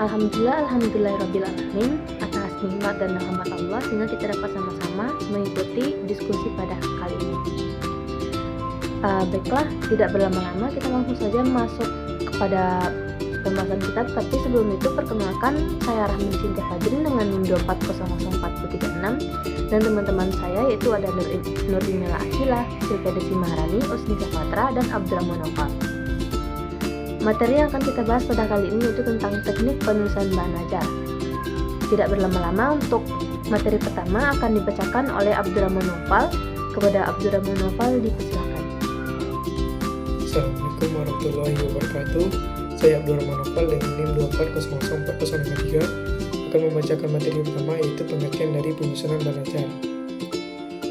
Alhamdulillahirrabbilalamin, atas nikmat dan rahmat Allah sehingga kita dapat sama-sama mengikuti diskusi pada kali ini. Baiklah, tidak berlama-lama kita langsung saja masuk kepada pembahasan kita. Tapi sebelum itu perkenalkan, saya Rahmin Sintia Fadrin dengan NIM 2400436 dan teman-teman saya yaitu ada Nur Imela Akila, Silvia Desi Maharani, Usni Safatra, dan Abdurrahman Nopal. Materi yang akan kita bahas pada kali ini yaitu tentang teknik penulisan bahan ajar. Tidak berlama-lama, untuk materi pertama akan dibacakan oleh Abdurrahman Nopal. Kepada Abdurrahman Nopal dipersilakan. Assalamualaikum warahmatullahi wabarakatuh. Saya Abdurrahman Nopal dengan NIM 2400403 akan membacakan materi pertama, yaitu pengertian dari penyusunan bahan ajar.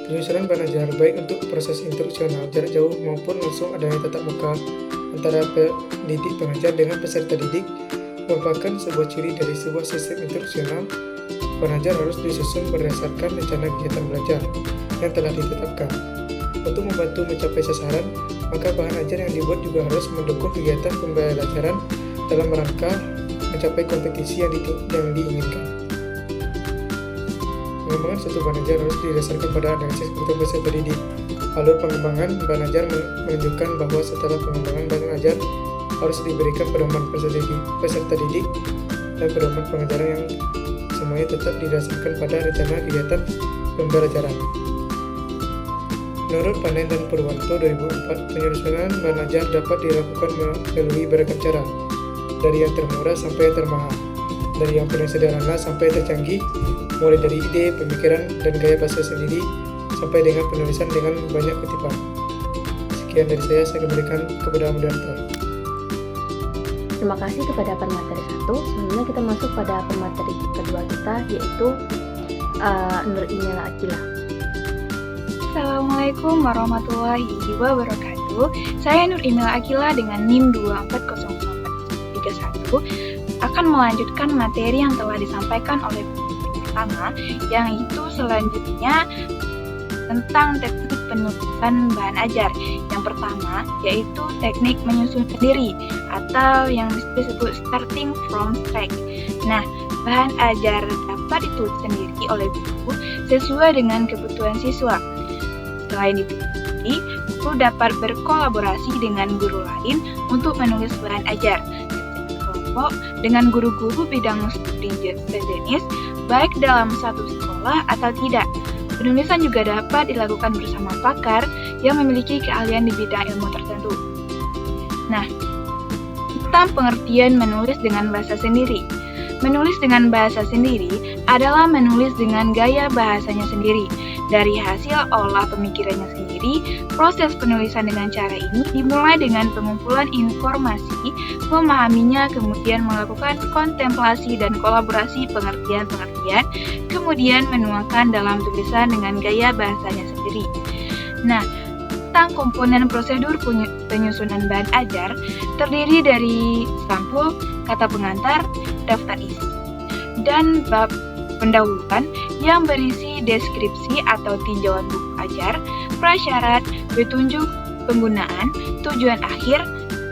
Penyusunan bahan ajar baik untuk proses instruksional jarak jauh maupun langsung adanya tatap muka antara pendidik pengajar dengan peserta didik merupakan sebuah ciri dari sebuah sistem instruksional. Bahan ajar harus disusun berdasarkan rencana kegiatan belajar yang telah ditetapkan. Untuk membantu mencapai sasaran, maka bahan ajar yang dibuat juga harus mendukung kegiatan pembelajaran dalam rangka mencapai kompetisi yang diinginkan. Pengembangan suatu bahan ajar harus didasarkan pada analisis kebutuhan peserta didik. Alur pengembangan bahan ajar menunjukkan bahwa setelah pengembangan bahan ajar harus diberikan pedoman peserta didik dan pedoman pengajaran yang semuanya tetap didasarkan pada rencana kegiatan pembelajaran. Menurut Panen dan Purwanto 2004, penyusunan bahan ajar dapat dilakukan melalui beragam cara, dari yang termurah sampai yang termahal, dari yang paling sederhana sampai tercanggih, mulai dari ide, pemikiran, dan gaya bahasa sendiri, sampai dengan penulisan dengan banyak kutipan. Sekian dari saya kembalikan kepada moderator. Terima kasih kepada pemateri 1. Selanjutnya kita masuk pada pemateri kedua kita, yaitu Nur Imela Akila. Assalamualaikum warahmatullahi wabarakatuh. Saya Nur Imela Akila dengan NIM 2400431 akan melanjutkan materi yang telah disampaikan oleh pertama, yang itu selanjutnya tentang teknik penulisan bahan ajar. Yang pertama yaitu teknik menyusun sendiri atau yang disebut starting from scratch. Nah, bahan ajar dapat ditulis sendiri oleh guru sesuai dengan kebutuhan siswa. Selain itu, guru dapat berkolaborasi dengan guru lain untuk menulis bahan ajar kelompok dengan guru-guru bidang studi sejenis, baik dalam satu sekolah atau tidak. Penulisan juga dapat dilakukan bersama pakar yang memiliki keahlian di bidang ilmu tertentu. Nah, tentang pengertian menulis dengan bahasa sendiri. Menulis dengan bahasa sendiri adalah menulis dengan gaya bahasanya sendiri. Dari hasil olah pemikirannya sendiri, proses penulisan dengan cara ini dimulai dengan pengumpulan informasi, memahaminya, kemudian melakukan kontemplasi dan kolaborasi pengertian-pengertian, kemudian menuangkan dalam tulisan dengan gaya bahasanya sendiri. Nah, tentang komponen prosedur penyusunan bahan ajar terdiri dari sampul, kata pengantar, daftar isi, dan bab pendahuluan yang berisi deskripsi atau tinjauan buku ajar, prasyarat, petunjuk penggunaan, tujuan akhir,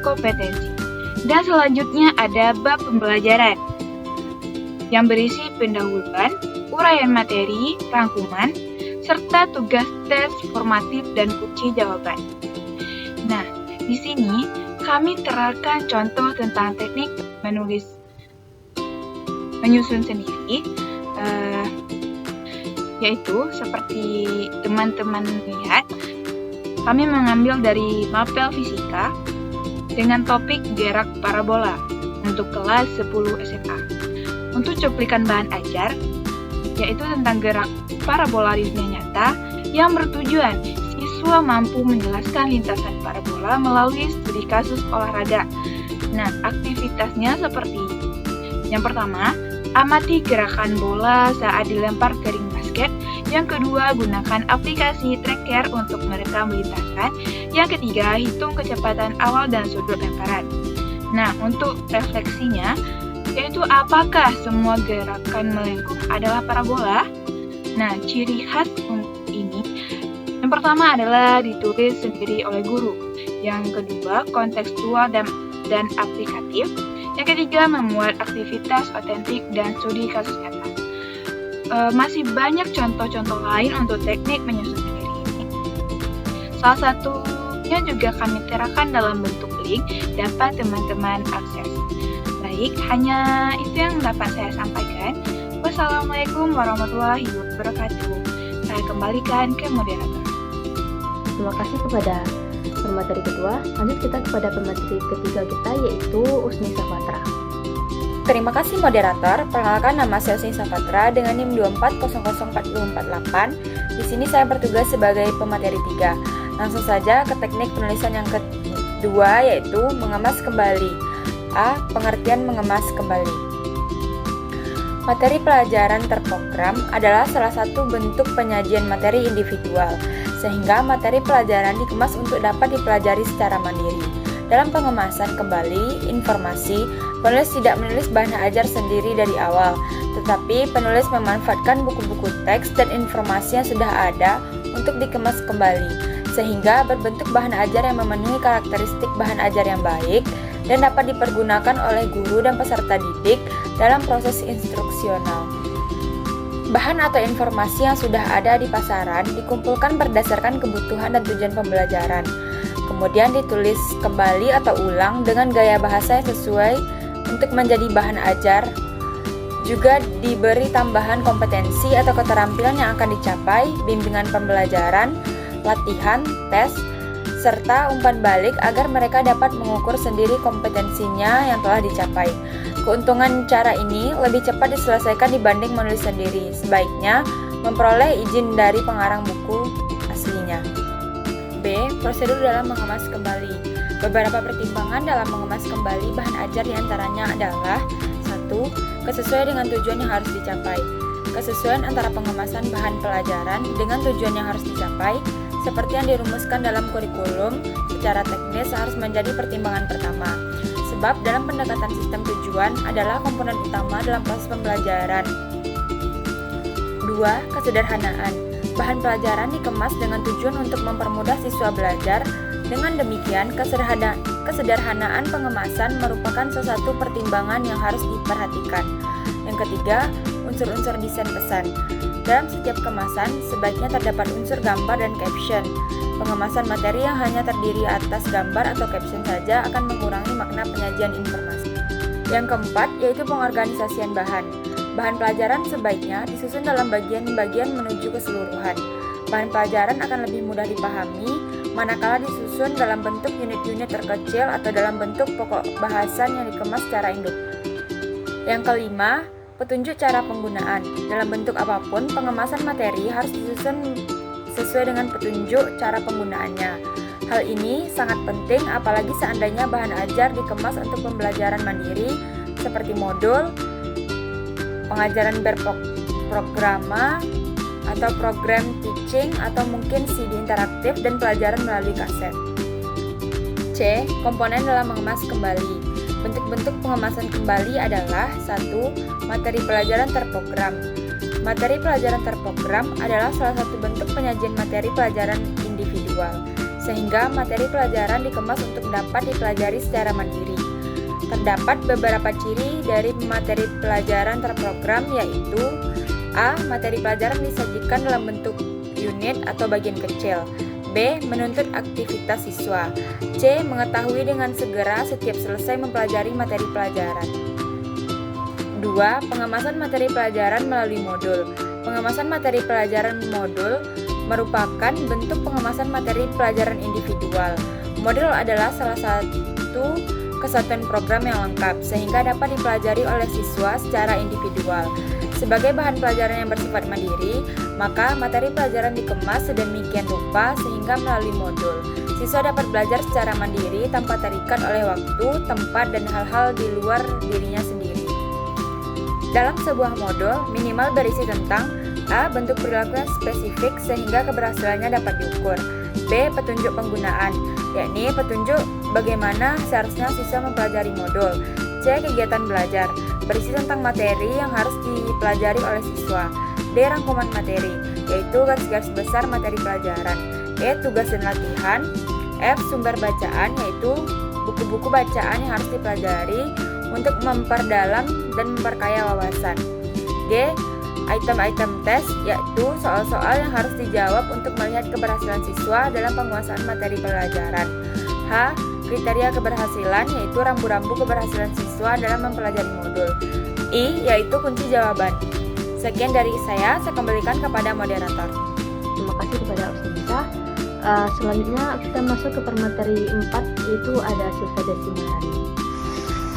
kompetensi. Dan selanjutnya ada bab pembelajaran yang berisi pendahuluan, uraian materi, rangkuman, serta tugas tes formatif dan kunci jawaban. Nah, di sini kami terangkan contoh tentang teknik menyusun sendiri, yaitu seperti teman-teman lihat, kami mengambil dari mapel fisika dengan topik gerak parabola untuk kelas 10 SMA. Untuk cuplikan bahan ajar, yaitu tentang gerak parabola di dunia nyata yang bertujuan siswa mampu menjelaskan lintasan parabola melalui studi kasus olahraga. Nah, aktivitasnya seperti yang pertama, amati gerakan bola saat dilempar ke ring basket. Yang kedua, gunakan aplikasi tracker untuk merekam lintasan. Yang ketiga, hitung kecepatan awal dan sudut lemparan. Nah, untuk refleksinya, yaitu apakah semua gerakan melengkung adalah parabola? Nah, ciri khas untuk ini, yang pertama adalah ditulis sendiri oleh guru. Yang kedua, kontekstual dan aplikatif. Yang ketiga, memuat aktivitas otentik dan studi kasus nyata. Masih banyak contoh-contoh lain untuk teknik menyusun materi ini. Salah satunya juga kami terakan dalam bentuk link, dapat teman-teman akses. Baik, hanya itu yang dapat saya sampaikan. Wassalamualaikum warahmatullahi wabarakatuh. Saya kembalikan ke moderator. Terima kasih kepada pemateri kedua. Lanjut kita kepada pemateri ketiga kita, yaitu Usni Safatra. Terima kasih moderator. Perkenalkan, nama saya Usni Safatra dengan NIM 24004048. Di sini saya bertugas sebagai pemateri 3. Langsung saja ke teknik penulisan yang kedua, yaitu mengemas kembali. A. Pengertian mengemas kembali. Materi pelajaran terprogram adalah salah satu bentuk penyajian materi individual, sehingga materi pelajaran dikemas untuk dapat dipelajari secara mandiri. Dalam pengemasan kembali informasi, penulis tidak menulis bahan ajar sendiri dari awal, tetapi penulis memanfaatkan buku-buku teks dan informasi yang sudah ada untuk dikemas kembali, sehingga berbentuk bahan ajar yang memenuhi karakteristik bahan ajar yang baik dan dapat dipergunakan oleh guru dan peserta didik dalam proses instruksional. Bahan atau informasi yang sudah ada di pasaran dikumpulkan berdasarkan kebutuhan dan tujuan pembelajaran. Kemudian ditulis kembali atau ulang dengan gaya bahasa yang sesuai untuk menjadi bahan ajar. Juga diberi tambahan kompetensi atau keterampilan yang akan dicapai, bimbingan pembelajaran, latihan, tes, serta umpan balik agar mereka dapat mengukur sendiri kompetensinya yang telah dicapai. Keuntungan cara ini lebih cepat diselesaikan dibanding menulis sendiri. Sebaiknya memperoleh izin dari pengarang buku aslinya. B. Prosedur dalam mengemas kembali. Beberapa pertimbangan dalam mengemas kembali bahan ajar diantaranya adalah 1. Kesesuaian dengan tujuan yang harus dicapai. Kesesuaian antara pengemasan bahan pelajaran dengan tujuan yang harus dicapai, seperti yang dirumuskan dalam kurikulum, secara teknis harus menjadi pertimbangan pertama. Sebab dalam pendekatan sistem tujuan adalah komponen utama dalam proses pembelajaran. 2. Kesederhanaan. Bahan pelajaran dikemas dengan tujuan untuk mempermudah siswa belajar. Dengan demikian, kesederhanaan pengemasan merupakan sesuatu pertimbangan yang harus diperhatikan. Yang ketiga, unsur-unsur desain pesan. Dalam setiap kemasan, sebaiknya terdapat unsur gambar dan caption. Pengemasan materi yang hanya terdiri atas gambar atau caption saja akan mengurangi makna penyajian informasi. Yang keempat, yaitu pengorganisasian bahan. Bahan pelajaran sebaiknya disusun dalam bagian-bagian menuju keseluruhan. Bahan pelajaran akan lebih mudah dipahami manakala disusun dalam bentuk unit-unit terkecil atau dalam bentuk pokok bahasan yang dikemas secara induk. Yang kelima, petunjuk cara penggunaan. Dalam bentuk apapun, pengemasan materi harus disusun sesuai dengan petunjuk cara penggunaannya. Hal ini sangat penting apalagi seandainya bahan ajar dikemas untuk pembelajaran mandiri seperti modul, pengajaran berprograma, atau program teaching, atau mungkin CD interaktif dan pelajaran melalui kaset. C. Komponen dalam mengemas kembali. Bentuk-bentuk pengemasan kembali adalah 1. Materi pelajaran terprogram. Materi pelajaran terprogram adalah salah satu bentuk penyajian materi pelajaran individual, sehingga materi pelajaran dikemas untuk dapat dipelajari secara mandiri. Terdapat beberapa ciri dari materi pelajaran terprogram, yaitu A. Materi pelajaran disajikan dalam bentuk unit atau bagian kecil. B. Menuntut aktivitas siswa. C. Mengetahui dengan segera setiap selesai mempelajari materi pelajaran. 2. Pengemasan materi pelajaran melalui modul. Pengemasan materi pelajaran modul merupakan bentuk pengemasan materi pelajaran individual. Modul adalah salah satu kesatuan program yang lengkap, sehingga dapat dipelajari oleh siswa secara individual. Sebagai bahan pelajaran yang bersifat mandiri, maka materi pelajaran dikemas sedemikian rupa sehingga melalui modul, siswa dapat belajar secara mandiri tanpa terikat oleh waktu, tempat, dan hal-hal di luar dirinya sendiri. Dalam sebuah modul, minimal berisi tentang A. Bentuk perilaku yang spesifik sehingga keberhasilannya dapat diukur. B. Petunjuk penggunaan, yakni petunjuk bagaimana seharusnya siswa mempelajari modul. C. Kegiatan belajar, berisi tentang materi yang harus dipelajari oleh siswa. D. Rangkuman materi, yaitu garis-garis besar materi pelajaran. E. Tugas dan latihan. F. Sumber bacaan, yaitu buku-buku bacaan yang harus dipelajari untuk memperdalam dan memperkaya wawasan. G. Item-item tes, yaitu soal-soal yang harus dijawab untuk melihat keberhasilan siswa dalam penguasaan materi pelajaran. H. Kriteria keberhasilan, yaitu rambu-rambu keberhasilan siswa dalam mempelajari modul. I. Yaitu kunci jawaban. Sekian dari saya kembalikan kepada moderator. Terima kasih kepada Ustazah. Selanjutnya kita masuk ke permateri 4, yaitu ada Silva Desimarani.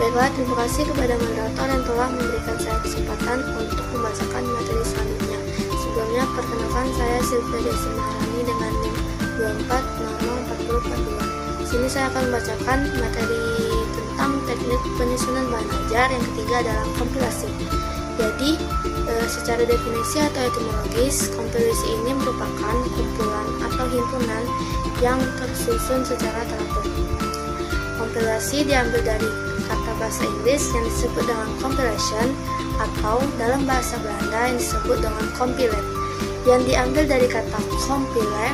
Baiklah, terima kasih kepada moderator yang telah memberikan saya kesempatan untuk membacakan materi selanjutnya. Sebelumnya, perkenalkan saya Silva Desimarani dengan NIM 24004042. Di sini saya akan membacakan materi tentang teknik penyusunan bahan ajar. Yang ketiga adalah kompilasi. Jadi, secara definisi atau etimologis, kompilasi ini merupakan kumpulan atau himpunan yang tersusun secara teratur. Kompilasi diambil dari kata bahasa Inggris yang disebut dengan compilation, atau dalam bahasa Belanda yang disebut dengan compilate, yang diambil dari kata compile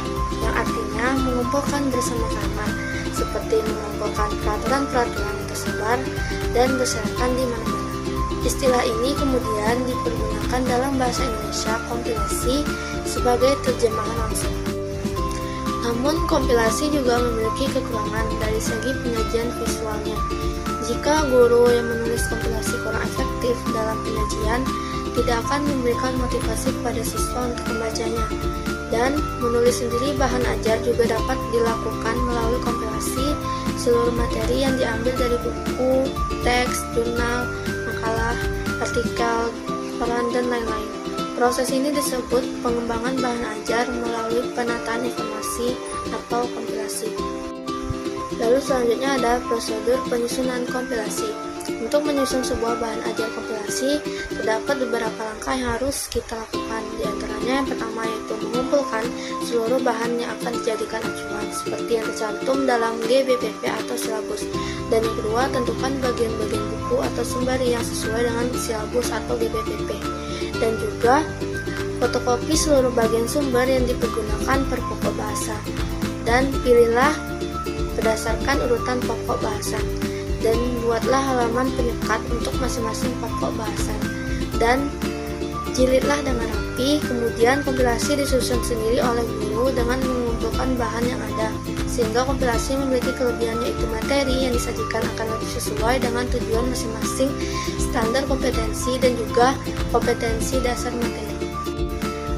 yang artinya mengumpulkan bersama-sama, seperti mengumpulkan peraturan-peraturan yang tersebar dan berserakan di mana-mana. Istilah ini kemudian dipergunakan dalam bahasa Indonesia kompilasi sebagai terjemahan langsung. Namun kompilasi juga memiliki kekurangan dari segi penyajian visualnya. Jika guru yang menulis kompilasi kurang efektif dalam penyajian, tidak akan memberikan motivasi kepada siswa untuk membacanya. Dan menulis sendiri bahan ajar juga dapat dilakukan melalui kompilasi seluruh materi yang diambil dari buku, teks, jurnal, makalah, artikel, koran, dan lain-lain. Proses ini disebut pengembangan bahan ajar melalui penataan informasi atau kompilasi. Lalu selanjutnya ada prosedur penyusunan kompilasi. Untuk menyusun sebuah bahan ajar kompilasi, terdapat beberapa langkah yang harus kita lakukan. Di antaranya yang pertama yaitu mengumpulkan seluruh bahan yang akan dijadikan acuan, seperti yang tercantum dalam GBPP atau silabus. Dan yang kedua, tentukan bagian-bagian buku atau sumber yang sesuai dengan silabus atau GBPP. Dan juga, fotokopi seluruh bagian sumber yang dipergunakan per pokok bahasa. Dan pilihlah berdasarkan urutan pokok bahasa. Dan buatlah halaman penyekat untuk masing-masing pokok bahasan. Dan jilidlah dengan rapi. Kemudian kompilasi disusun sendiri oleh guru dengan mengumpulkan bahan yang ada, sehingga kompilasi memiliki kelebihan yaitu materi yang disajikan akan lebih sesuai dengan tujuan masing-masing, standar kompetensi dan juga kompetensi dasar materi.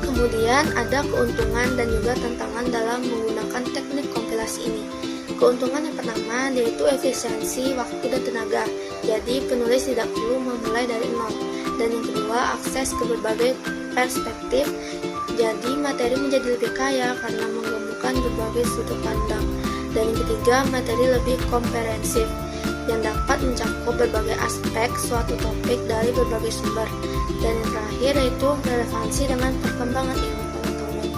Kemudian ada keuntungan dan juga tantangan dalam menggunakan teknik kompilasi ini. Keuntungan yang pertama yaitu efisiensi waktu dan tenaga, jadi penulis tidak perlu memulai dari nol. Dan yang kedua, akses ke berbagai perspektif, jadi materi menjadi lebih kaya karena menggabungkan berbagai sudut pandang. Dan yang ketiga, materi lebih komprehensif yang dapat mencakup berbagai aspek suatu topik dari berbagai sumber. Dan yang terakhir yaitu relevansi dengan perkembangan ilmu pengetahuan,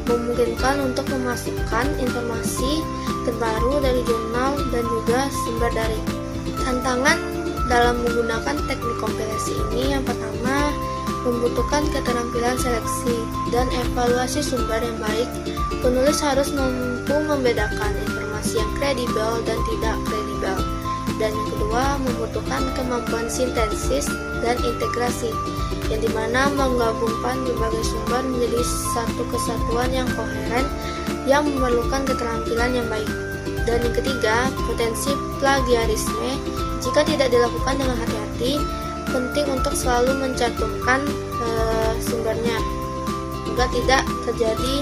memungkinkan untuk memasukkan informasi terbaru dari jurnal dan juga sumber daring. Tantangan dalam menggunakan teknik kompilasi ini yang pertama, membutuhkan keterampilan seleksi dan evaluasi sumber yang baik. Penulis harus mampu membedakan informasi yang kredibel dan tidak kredibel. Dan yang kedua, membutuhkan kemampuan sintesis dan integrasi, yang dimana menggabungkan berbagai sumber menjadi satu kesatuan yang koheren yang memerlukan keterampilan yang baik. Dan yang ketiga, potensi plagiarisme. Jika tidak dilakukan dengan hati-hati, penting untuk selalu mencantumkan sumbernya agar tidak terjadi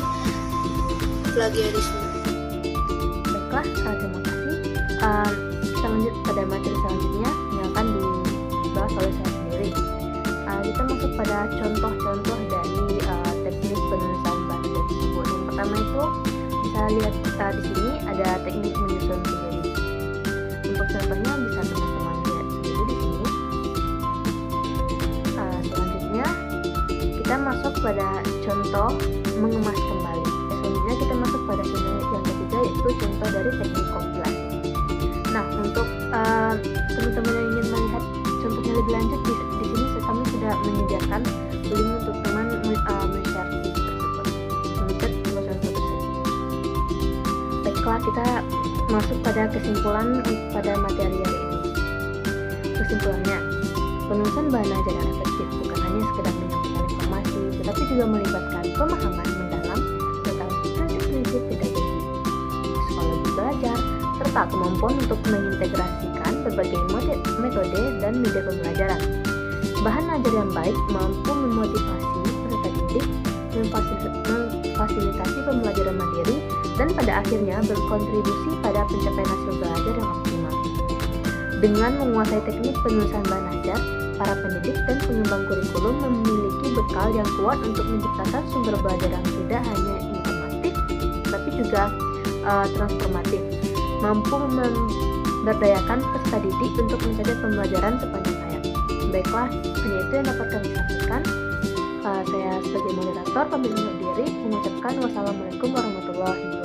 plagiarisme. Baiklah, terima kasih. Kita lanjut pada materi selanjutnya yang akan dibahas oleh saya sendiri. Kita masuk pada contoh-contoh dari teknik penulisan bahan ajar tersebut. Yang pertama itu bisa lihat di sini ada teknik menyusun sendiri. Untuk contohnya bisa teman-teman lihat sendiri di sini. Selanjutnya kita masuk pada contoh mengemas kembali. Selanjutnya kita masuk pada contoh yang ketiga yaitu contoh dari teknik kompilasi. Nah, untuk teman-teman yang ingin melihat contohnya lebih lanjut di sini kami sudah menyediakan link untuk teman kita masuk pada kesimpulan pada materi hari ini. Kesimpulannya, penulisan bahan ajar yang efektif bukan hanya sekedar menyampaikan informasi, tetapi juga melibatkan pemahaman mendalam tentang prinsip-prinsip pedagogi, psikologi belajar, serta kemampuan untuk mengintegrasikan berbagai metode dan media pembelajaran. Bahan ajar yang baik mampu memotivasi peserta didik, memfasilitasi pembelajaran mandiri, dan pada akhirnya berkontribusi pada pencapaian hasil belajar yang optimal. Dengan menguasai teknik penulisan bahan ajar, para pendidik dan pengembang kurikulum memiliki bekal yang kuat untuk menciptakan sumber belajar yang tidak hanya informatif, tapi juga transformatif, mampu memberdayakan peserta didik untuk mencapai pembelajaran sepanjang hayat. Baiklah, hanya itu yang dapat kami sampaikan. Saya sebagai moderator pamit undur diri, mengucapkan wassalamualaikum warahmatullahi wabarakatuh.